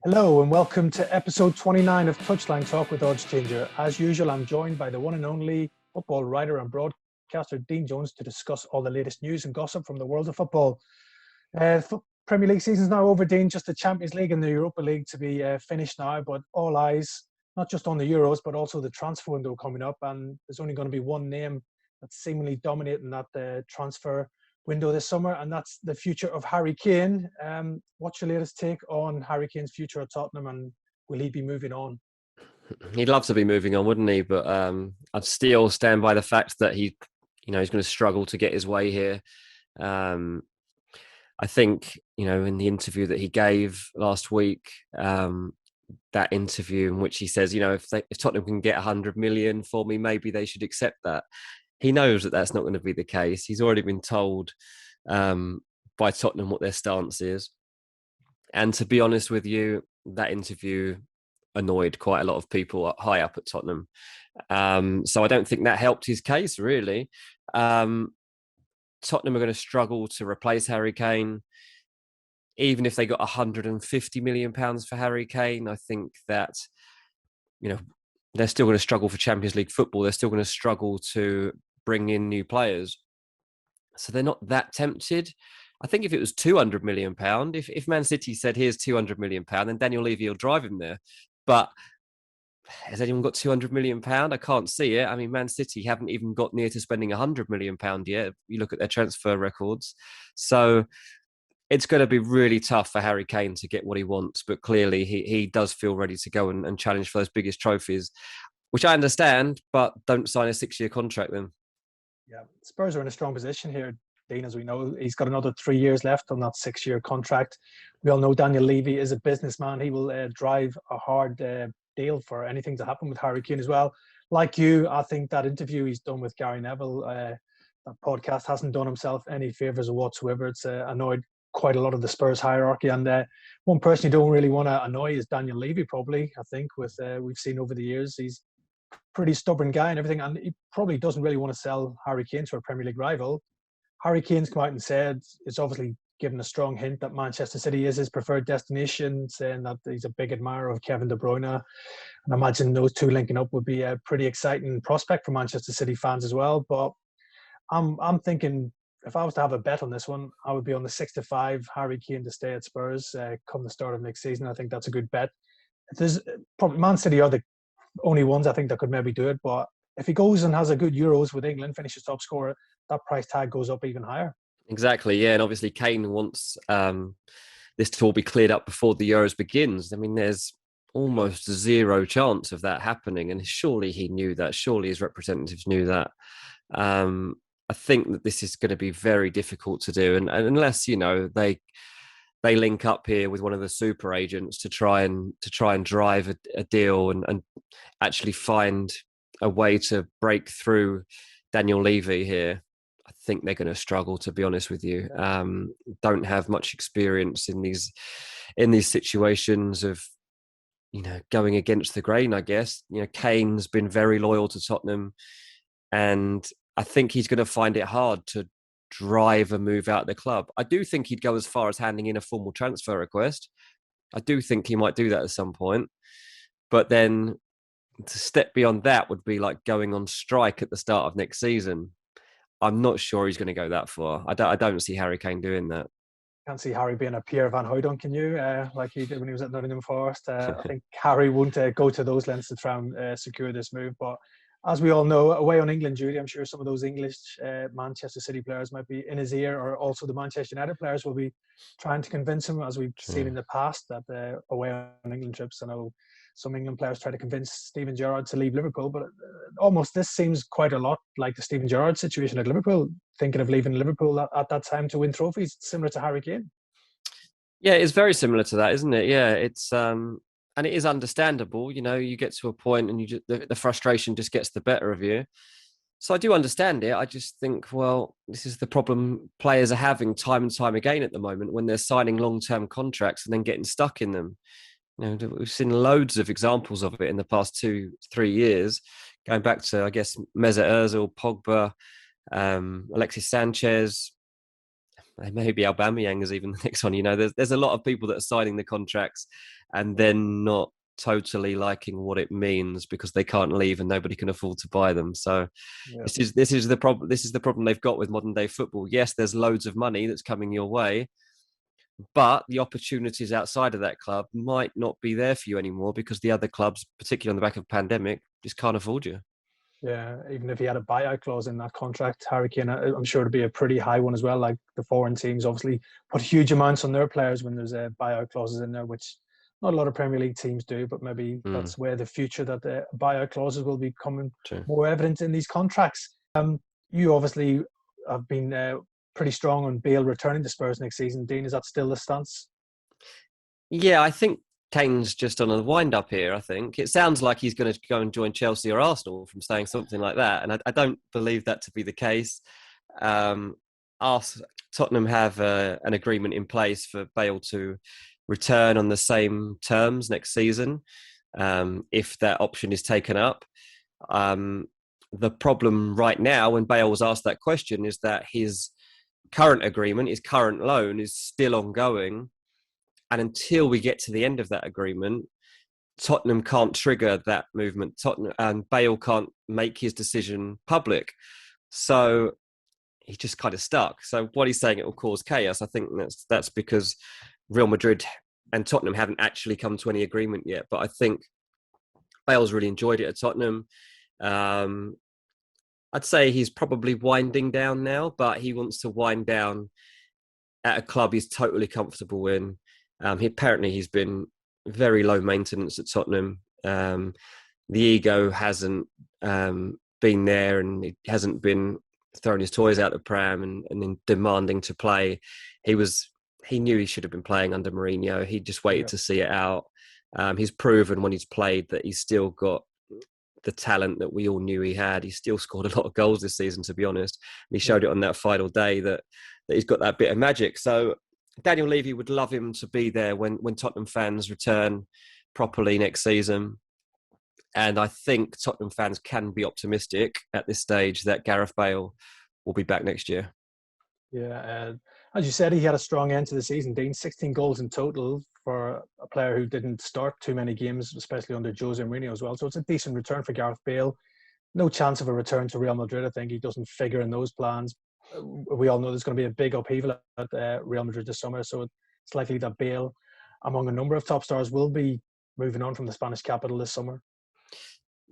Hello and welcome to episode 29 of Touchline Talk with Odds Changer. As usual, I'm joined by the one and only football writer and broadcaster Dean Jones to discuss all the latest news and gossip from the world of football. Premier League season's now over, Dean. Just the Champions League and the Europa League to be finished now, but all eyes not just on the Euros, but also the transfer window coming up. And there's only going to be one name that's seemingly dominating that transfer window this summer, and that's the future of Harry Kane. What's your latest take on Harry Kane's future at Tottenham, and will he be moving on? He'd love to be moving on, wouldn't he? But I'd still stand by the fact that he's going to struggle to get his way here. I think, in the interview that he gave last week, that interview in which he says, if Tottenham can get 100 million for me, maybe they should accept that. He knows that that's not going to be the case. He's already been told by Tottenham what their stance is. And to be honest with you, that interview annoyed quite a lot of people high up at Tottenham. So I don't think that helped his case, really. Tottenham are going to struggle to replace Harry Kane. Even if they got £150 million for Harry Kane, I think that, they're still going to struggle for Champions League football. They're still going to struggle to bring in new players. So they're not that tempted. I think if it was £200 million, if Man City said, here's £200 million, then Daniel Levy will drive him there. But has anyone got £200 million? I can't see it. I mean, Man City haven't even got near to spending £100 million yet. You look at their transfer records. So it's going to be really tough for Harry Kane to get what he wants. But clearly he does feel ready to go and challenge for those biggest trophies, which I understand, but don't sign a 6-year contract then. Yeah, Spurs are in a strong position here, Dean, as we know. He's got another 3 years left on that 6-year contract. We all know Daniel Levy is a businessman. He will drive a hard deal for anything to happen with Harry Kane as well. Like you, I think that interview he's done with Gary Neville, that podcast hasn't done himself any favours whatsoever. It's annoyed quite a lot of the Spurs hierarchy. And one person you don't really want to annoy is Daniel Levy, probably, I think, with we've seen over the years. He's pretty stubborn guy and everything, and he probably doesn't really want to sell Harry Kane to a Premier League rival. Harry Kane's come out and said, it's obviously given a strong hint that Manchester City is his preferred destination, saying that he's a big admirer of Kevin De Bruyne. And I imagine those two linking up would be a pretty exciting prospect for Manchester City fans as well. But I'm thinking, if I was to have a bet on this one, I would be on the 6-5 Harry Kane to stay at Spurs come the start of next season. I think that's a good bet. There's probably Man City are the only ones I think that could maybe do it, but if he goes and has a good Euros with England, finishes top scorer, that price tag goes up even higher. Exactly, yeah, and obviously Kane wants this to all be cleared up before the Euros begins. I mean, there's almost zero chance of that happening, and surely he knew that. Surely his representatives knew that. I think that this is going to be very difficult to do, and unless they link up here with one of the super agents to try and drive a deal and actually find a way to break through Daniel Levy here. I think they're going to struggle, to be honest with you. Don't have much experience in these situations of going against the grain, I guess. Kane's been very loyal to Tottenham, and I think he's going to find it hard to drive a move out of the club. I do think he'd go as far as handing in a formal transfer request. I do think he might do that at some point. But then to step beyond that would be like going on strike at the start of next season. I'm not sure he's going to go that far. I don't see Harry Kane doing that. Can't see Harry being a Pierre Van Hooydonk, can you? Like he did when he was at Nottingham Forest. I think Harry won't go to those lengths to try and secure this move. But as we all know, away on England duty, I'm sure some of those English Manchester City players might be in his ear, or also the Manchester United players will be trying to convince him, as we've seen in the past, that away on England trips. I know some England players try to convince Steven Gerrard to leave Liverpool, but almost this seems quite a lot like the Steven Gerrard situation at Liverpool, thinking of leaving Liverpool at that time to win trophies, similar to Harry Kane. Yeah, it's very similar to that, isn't it? Yeah, it's and it is understandable. You get to a point and the frustration just gets the better of you. So I do understand it. I just think, well, this is the problem players are having time and time again at the moment when they're signing long-term contracts and then getting stuck in them. We've seen loads of examples of it in the past 2-3 years, going back to, I guess, Mesut Ozil, Pogba, Alexis Sanchez. maybe Aubameyang is even the next one. You know, there's a lot of people that are signing the contracts and then not totally liking what it means because they can't leave and nobody can afford to buy them. So Yeah. this is the problem. This is the problem they've got with modern day football. Yes, there's loads of money that's coming your way, but the opportunities outside of that club might not be there for you anymore because the other clubs, particularly on the back of pandemic, just can't afford you. Yeah, even if he had a buyout clause in that contract, Harry Kane, I'm sure it'd be a pretty high one as well. Like the foreign teams obviously put huge amounts on their players when there's buyout clauses in there, which not a lot of Premier League teams do, but maybe that's where the future that the buyout clauses will be becoming more evident in these contracts. You obviously have been pretty strong on Bale returning to Spurs next season. Dean, is that still the stance? Yeah, I think Kane's just on a wind-up here, I think. It sounds like he's going to go and join Chelsea or Arsenal from saying something like that, and I don't believe that to be the case. Tottenham have an agreement in place for Bale to return on the same terms next season if that option is taken up. The problem right now, when Bale was asked that question, is that his current agreement, his current loan, is still ongoing. And until we get to the end of that agreement, Tottenham can't trigger that movement. Tottenham and Bale can't make his decision public. So he's just kind of stuck. So what he's saying, it will cause chaos. I think that's because Real Madrid and Tottenham haven't actually come to any agreement yet. But I think Bale's really enjoyed it at Tottenham. I'd say he's probably winding down now, but he wants to wind down at a club he's totally comfortable in. He's been very low maintenance at Tottenham. The ego hasn't been there, and he hasn't been throwing his toys out the pram and demanding to play. He knew he should have been playing under Mourinho. He just waited to see it out. He's proven when he's played that he's still got the talent that we all knew he had. He still scored a lot of goals this season, to be honest. And he showed it on that final day that he's got that bit of magic. So Daniel Levy would love him to be there when Tottenham fans return properly next season. And I think Tottenham fans can be optimistic at this stage that Gareth Bale will be back next year. Yeah, as you said, he had a strong end to the season, Dean. 16 goals in total for a player who didn't start too many games, especially under Jose Mourinho as well. So it's a decent return for Gareth Bale. No chance of a return to Real Madrid. I think he doesn't figure in those plans. We all know there's going to be a big upheaval at Real Madrid this summer, so it's likely that Bale, among a number of top stars, will be moving on from the Spanish capital this summer.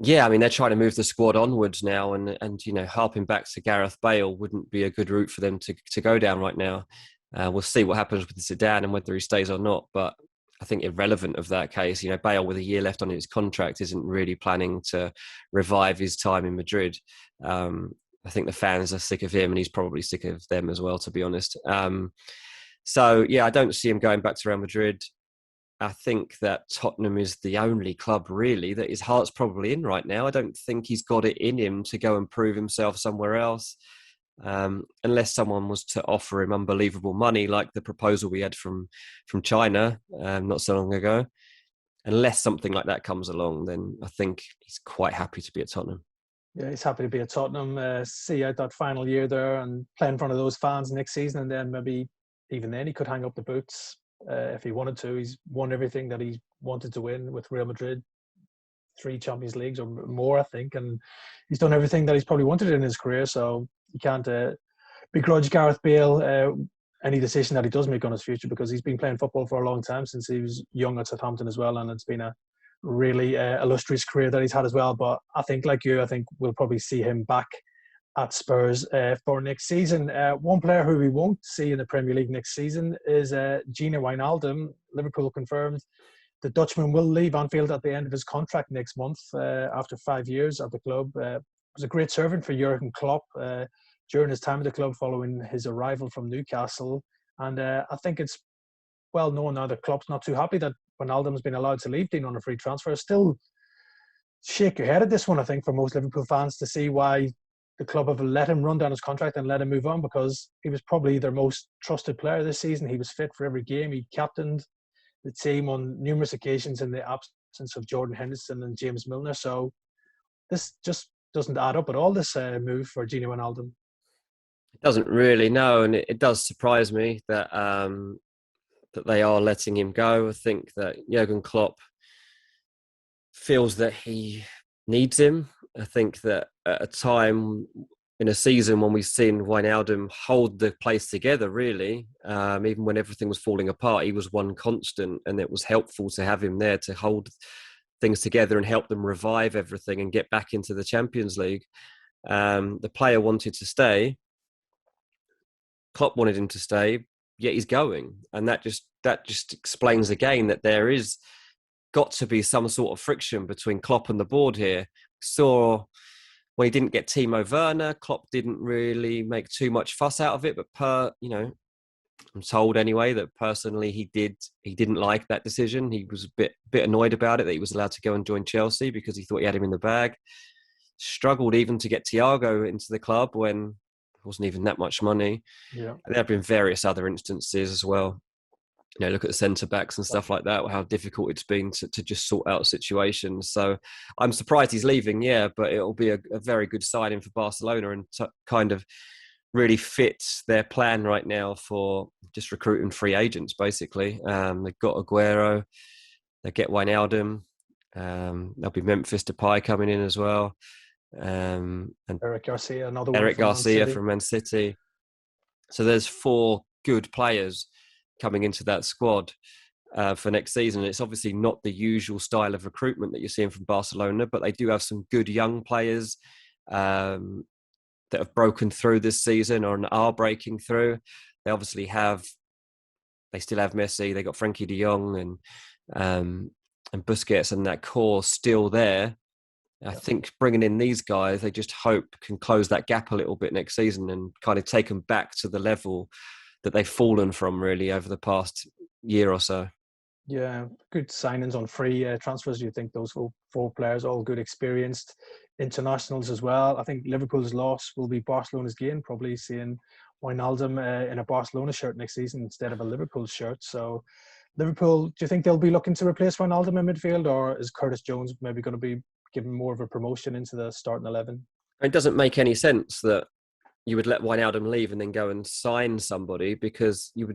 Yeah, I mean, they're trying to move the squad onwards now, and you know, harping back to Gareth Bale wouldn't be a good route for them to go down right now. We'll see what happens with Zidane and whether he stays or not, but I think irrelevant of that case, you know, Bale with a year left on his contract isn't really planning to revive his time in Madrid. I think the fans are sick of him, and he's probably sick of them as well, to be honest. So, yeah, I don't see him going back to Real Madrid. I think that Tottenham is the only club, really, that his heart's probably in right now. I don't think he's got it in him to go and prove himself somewhere else, unless someone was to offer him unbelievable money, like the proposal we had from China not so long ago. Unless something like that comes along, then I think he's quite happy to be at Tottenham. Yeah, he's happy to be at Tottenham, see out that final year there and play in front of those fans next season. And then maybe even then he could hang up the boots if he wanted to. He's won everything that he wanted to win with Real Madrid, 3 Champions Leagues or more, I think. And he's done everything that he's probably wanted in his career. So you can't begrudge Gareth Bale any decision that he does make on his future, because he's been playing football for a long time, since he was young at Southampton as well. And it's been a really illustrious career that he's had as well. But I think, like you, I think we'll probably see him back at Spurs for next season. One player who we won't see in the Premier League next season is Georginio Wijnaldum. Liverpool confirmed the Dutchman will leave Anfield at the end of his contract next month after 5 years at the club. Was a great servant for Jurgen Klopp during his time at the club following his arrival from Newcastle. And I think it's well known now that Klopp's not too happy that Wijnaldum's been allowed to leave Dean on a free transfer. Still shake your head at this one, I think, for most Liverpool fans, to see why the club have let him run down his contract and let him move on, because he was probably their most trusted player this season. He was fit for every game. He captained the team on numerous occasions in the absence of Jordan Henderson and James Milner. So this just doesn't add up at all, this move for Georginio Wijnaldum. It doesn't really, no, and it does surprise me that that they are letting him go. I think that Jurgen Klopp feels that he needs him. I think that at a time in a season when we've seen Wijnaldum hold the place together, really, even when everything was falling apart, he was one constant, and it was helpful to have him there to hold things together and help them revive everything and get back into the Champions League. The player wanted to stay. Klopp wanted him to stay, yet he's going, and that just explains again that there is got to be some sort of friction between Klopp and the board here. Saw when he didn't get Timo Werner, Klopp didn't really make too much fuss out of it, but I'm told anyway that personally he didn't like that decision. He was a bit annoyed about it that he was allowed to go and join Chelsea because he thought he had him in the bag. Struggled even to get Thiago into the club when it wasn't even that much money. Yeah, and there have been various other instances as well. Look at the centre backs and stuff like that, how difficult it's been to just sort out situations. So I'm surprised he's leaving, yeah, but it'll be a very good signing for Barcelona and kind of really fits their plan right now for just recruiting free agents, basically. They've got Aguero, they get Wijnaldum, there'll be Memphis Depay coming in as well. And Eric Garcia, another one. Eric Garcia from Man City. So there's 4 good players coming into that squad for next season. It's obviously not the usual style of recruitment that you're seeing from Barcelona, but they do have some good young players that have broken through this season or are breaking through. They still have Messi. They got Frankie de Jong and Busquets, and that core still there. I think bringing in these guys, they just hope can close that gap a little bit next season and kind of take them back to the level that they've fallen from really over the past year or so. Yeah, good signings on free transfers. You think those 4 players, all good, experienced internationals as well. I think Liverpool's loss will be Barcelona's gain, probably seeing Wijnaldum in a Barcelona shirt next season instead of a Liverpool shirt. So Liverpool, do you think they'll be looking to replace Wijnaldum in midfield, or is Curtis Jones maybe going to be given more of a promotion into the starting 11? It doesn't make any sense that you would let Wijnaldum leave and then go and sign somebody, because you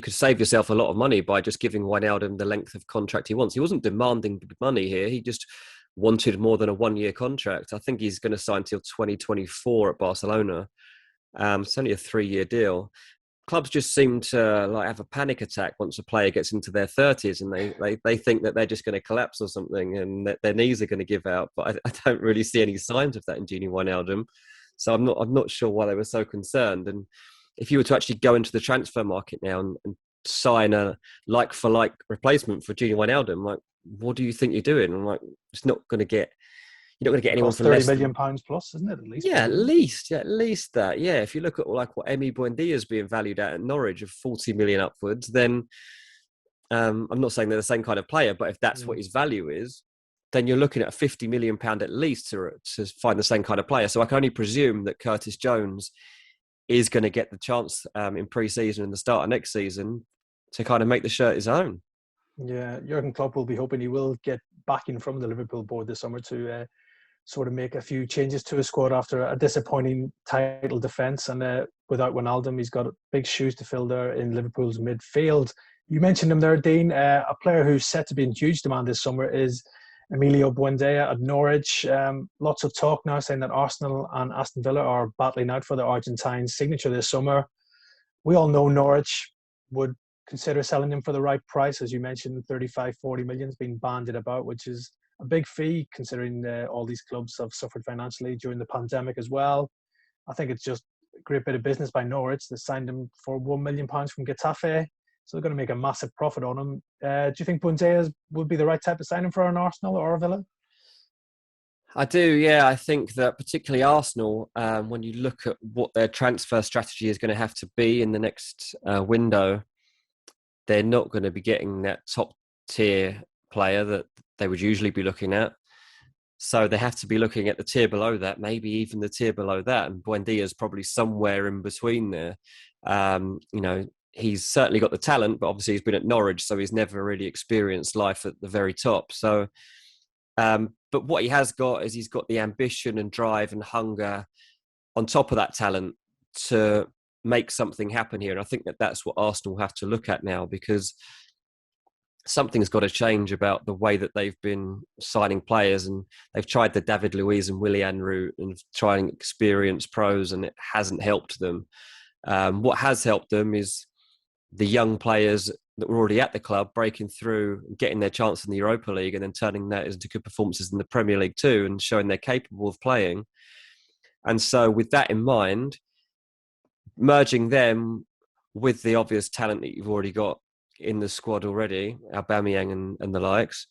could save yourself a lot of money by just giving Wijnaldum the length of contract he wants. He wasn't demanding money here. He just wanted more than a 1-year contract. I think he's going to sign till 2024 at Barcelona. It's only a 3-year deal. Clubs just seem to have a panic attack once a player gets into their 30s, and they think that they're just going to collapse or something and that their knees are going to give out. But I don't really see any signs of that in Georginio Wijnaldum. So I'm not sure why they were so concerned. And if you were to actually go into the transfer market now and sign a like-for-like replacement for Georginio Wijnaldum, what do you think you're doing? I'm it's not going to get. You're not going to get anyone for £30 less million plus, isn't it? At least. Yeah, at least that. Yeah, if you look at what Emiliano Buendía is being valued at Norwich of 40 million upwards, then I'm not saying they're the same kind of player, but if that's what his value is, then you're looking at a £50 million at least to find the same kind of player. So I can only presume that Curtis Jones is going to get the chance in pre-season and the start of next season to kind of make the shirt his own. Yeah, Jurgen Klopp will be hoping he will get backing from the Liverpool board this summer to sort of make a few changes to his squad after a disappointing title defence. And without Wijnaldum, he's got big shoes to fill there in Liverpool's midfield. You mentioned him there, Dean. A player who's set to be in huge demand this summer is Emiliano Buendía at Norwich. Lots of talk now saying that Arsenal and Aston Villa are battling out for the Argentine signature this summer. We all know Norwich would consider selling him for the right price. As you mentioned, 35-40 million has been bandied about, which is a big fee considering all these clubs have suffered financially during the pandemic as well. I think it's just a great bit of business by Norwich. They signed him for £1 million from Getafe, so they're going to make a massive profit on him. Do you think Buendía would be the right type of signing for an Arsenal or a Villa? I do, yeah. I think that particularly Arsenal, when you look at what their transfer strategy is going to have to be in the next window, they're not going to be getting that top tier player that they would usually be looking at. So they have to be looking at the tier below that, maybe even the tier below that. And Buendía is probably somewhere in between there. He's certainly got the talent, but obviously he's been at Norwich, so he's never really experienced life at the very top. So, but what he has got is he's got the ambition and drive and hunger on top of that talent to make something happen here. And I think that that's what Arsenal have to look at now, because something's got to change about the way that they've been signing players. And they've tried the David Luiz and Willian route and trying experienced pros, and it hasn't helped them. What has helped them is the young players that were already at the club breaking through, getting their chance in the Europa League, and then turning that into good performances in the Premier League too, and showing they're capable of playing. And so with that in mind, merging them with the obvious talent that you've already got in the squad already, Aubameyang and the likes,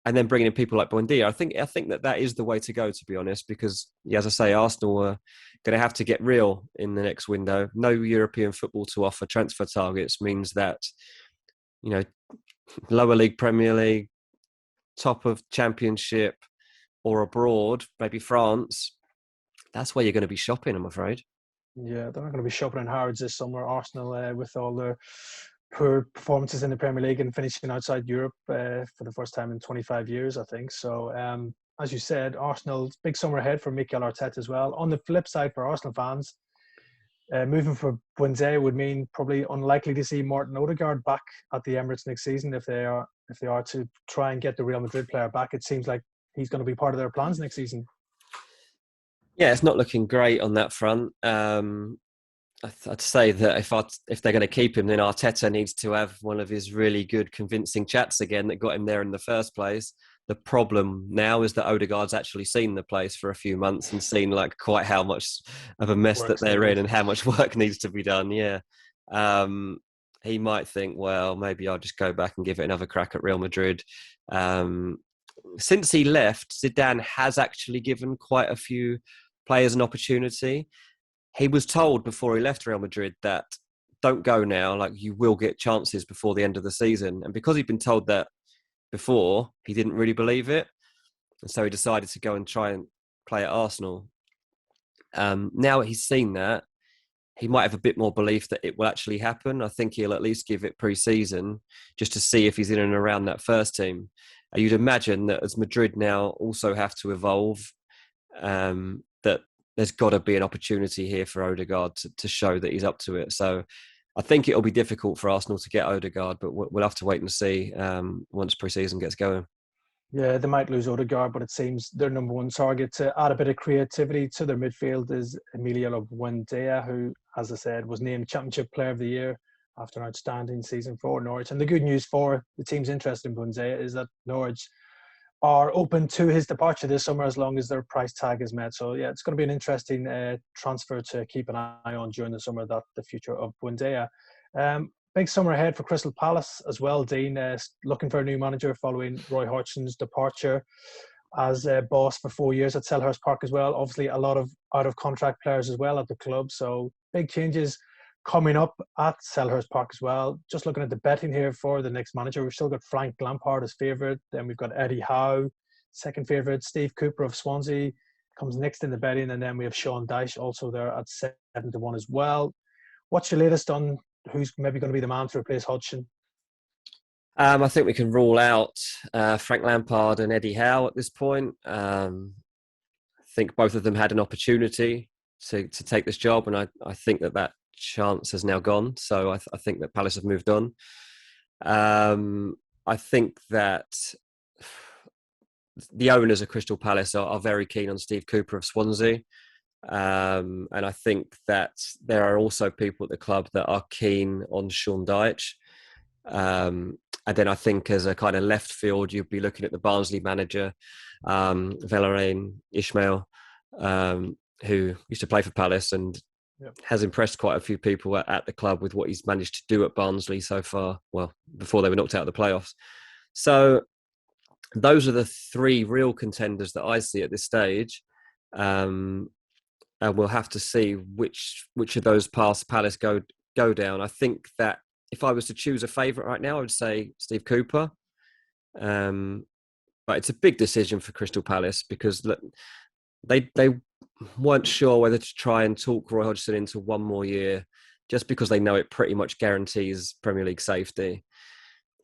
and then bringing in people like Buendía, I think that is the way to go, to be honest, because, as I say, Arsenal are going to have to get real in the next window. No European football to offer transfer targets means that, lower league, Premier League, top of Championship, or abroad, maybe France, that's where you're going to be shopping, I'm afraid. Yeah, they're not going to be shopping in Harrods this summer. Arsenal, with all their poor performances in the Premier League and finishing outside Europe for the first time in 25 years, I think. So, as you said, Arsenal's big summer ahead for Mikel Arteta as well. On the flip side, for Arsenal fans, moving for Buendía would mean probably unlikely to see Martin Odegaard back at the Emirates next season if they are to try and get the Real Madrid player back. It seems like he's going to be part of their plans next season. Yeah, it's not looking great on that front. I'd say that if they're going to keep him, then Arteta needs to have one of his really good, convincing chats again that got him there in the first place. The problem now is that Odegaard's actually seen the place for a few months and seen quite how much of a mess that they're in and how much work needs to be done. Yeah. He might think, well, maybe I'll just go back and give it another crack at Real Madrid. Since he left, Zidane has actually given quite a few players an opportunity. He was told before he left Real Madrid that don't go now, you will get chances before the end of the season. And because he'd been told that before, he didn't really believe it. And so he decided to go and try and play at Arsenal. Now he's seen that, he might have a bit more belief that it will actually happen. I think he'll at least give it pre-season just to see if he's in and around that first team. You'd imagine that as Madrid now also have to evolve, that there's got to be an opportunity here for Odegaard to show that he's up to it. So I think it'll be difficult for Arsenal to get Odegaard, but we'll have to wait and see once pre-season gets going. Yeah, they might lose Odegaard, but it seems their number one target to add a bit of creativity to their midfield is Emiliano Buendía, who, as I said, was named Championship Player of the Year after an outstanding season for Norwich. And the good news for the teams interested in Buendía is that Norwich are open to his departure this summer as long as their price tag is met. So, yeah, it's going to be an interesting transfer to keep an eye on during the summer, that the future of Buendía. Big summer ahead for Crystal Palace as well, Dean. Looking for a new manager following Roy Hodgson's departure as boss for 4 years at Selhurst Park as well. Obviously, a lot of out-of-contract players as well at the club. So, big changes coming up at Selhurst Park as well. Just looking at the betting here for the next manager, we've still got Frank Lampard as favourite. Then we've got Eddie Howe, second favourite. Steve Cooper of Swansea comes next in the betting. And then we have Sean Dyche also there at 7-1 as well. What's your latest on who's maybe going to be the man to replace Hodgson? I think we can rule out Frank Lampard and Eddie Howe at this point. I think both of them had an opportunity to take this job, and I think that chance has now gone. So I think that Palace have moved on. I think that the owners of Crystal Palace are very keen on Steve Cooper of Swansea. And I think that there are also people at the club that are keen on Sean Dyche. And then I think as a kind of left field, you'd be looking at the Barnsley manager, Valérien Ismaël, who used to play for Palace and has impressed quite a few people at the club with what he's managed to do at Barnsley so far. Well, before they were knocked out of the playoffs. So those are the three real contenders that I see at this stage. And we'll have to see which of those paths Palace go down. I think that if I was to choose a favourite right now, I would say Steve Cooper. But it's a big decision for Crystal Palace because they weren't sure whether to try and talk Roy Hodgson into one more year just because they know it pretty much guarantees Premier League safety.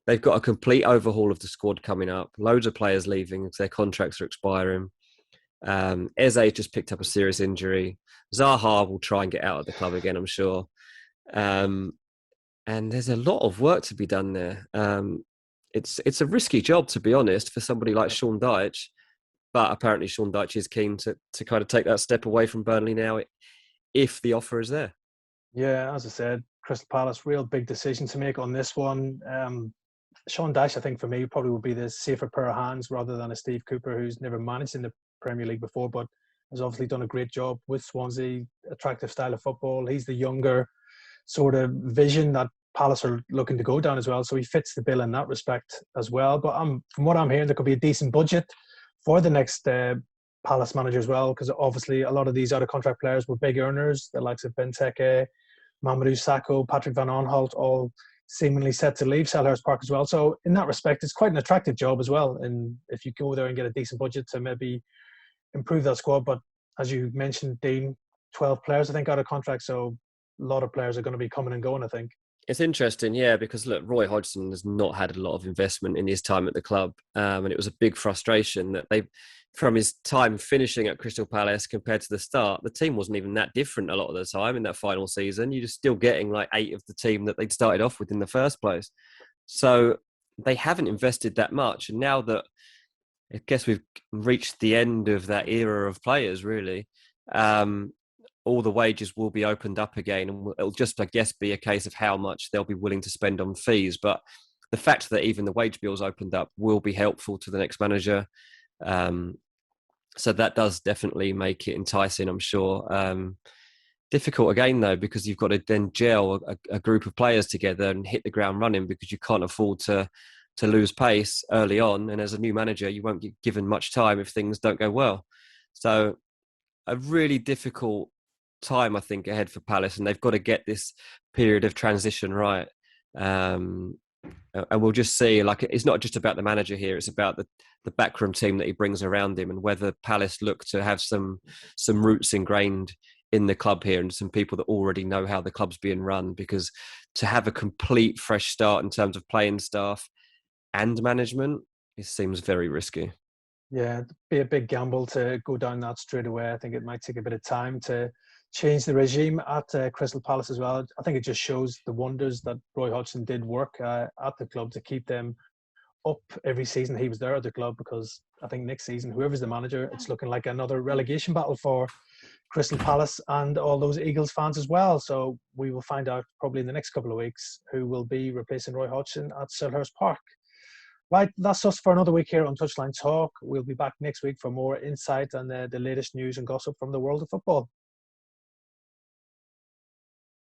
They've got a complete overhaul of the squad coming up. Loads of players leaving because their contracts are expiring. Eze just picked up a serious injury. Zaha will try and get out of the club again, I'm sure. And there's a lot of work to be done there. It's a risky job, to be honest, for somebody like Sean Dyche. But apparently Sean Dyche is keen to kind of take that step away from Burnley now, if the offer is there. Yeah, as I said, Crystal Palace, real big decision to make on this one. Sean Dyche, I think for me, probably would be the safer pair of hands rather than a Steve Cooper, who's never managed in the Premier League before, but has obviously done a great job with Swansea, attractive style of football. He's the younger sort of vision that Palace are looking to go down as well. So he fits the bill in that respect as well. But from what I'm hearing, there could be a decent budget for the next Palace manager as well, because obviously a lot of these out-of-contract players were big earners, the likes of Benteke, Mamadou Sakho, Patrick Van Aanholt, all seemingly set to leave Selhurst Park as well. So in that respect, it's quite an attractive job as well. And if you go there and get a decent budget to maybe improve that squad. But as you mentioned, Dean, 12 players, I think, out of contract. So a lot of players are going to be coming and going, I think. It's interesting, yeah, because look, Roy Hodgson has not had a lot of investment in his time at the club. And it was a big frustration that from his time finishing at Crystal Palace compared to the start, the team wasn't even that different a lot of the time in that final season. You're still getting like 8 of the team that they'd started off with in the first place. So they haven't invested that much. And now that I guess we've reached the end of that era of players, really, all the wages will be opened up again. And it'll just, I guess, be a case of how much they'll be willing to spend on fees. But the fact that even the wage bills opened up will be helpful to the next manager. So that does definitely make it enticing, I'm sure. Difficult again, though, because you've got to then gel a group of players together and hit the ground running, because you can't afford to lose pace early on. And as a new manager, you won't get given much time if things don't go well. So a really difficult time, I think, ahead for Palace, and they've got to get this period of transition right. And we'll just see, like, it's not just about the manager here, it's about the backroom team that he brings around him, and whether Palace look to have some roots ingrained in the club here and some people that already know how the club's being run, because to have a complete fresh start in terms of playing staff and management, it seems very risky. Yeah, it'd be a big gamble to go down that straight away. I think it might take a bit of time to change the regime at Crystal Palace as well. I think it just shows the wonders that Roy Hodgson did work at the club to keep them up every season he was there at the club, because I think next season, whoever's the manager, it's looking like another relegation battle for Crystal Palace and all those Eagles fans as well. So we will find out probably in the next couple of weeks who will be replacing Roy Hodgson at Selhurst Park. Right, that's us for another week here on Touchline Talk. We'll be back next week for more insight and the latest news and gossip from the world of football.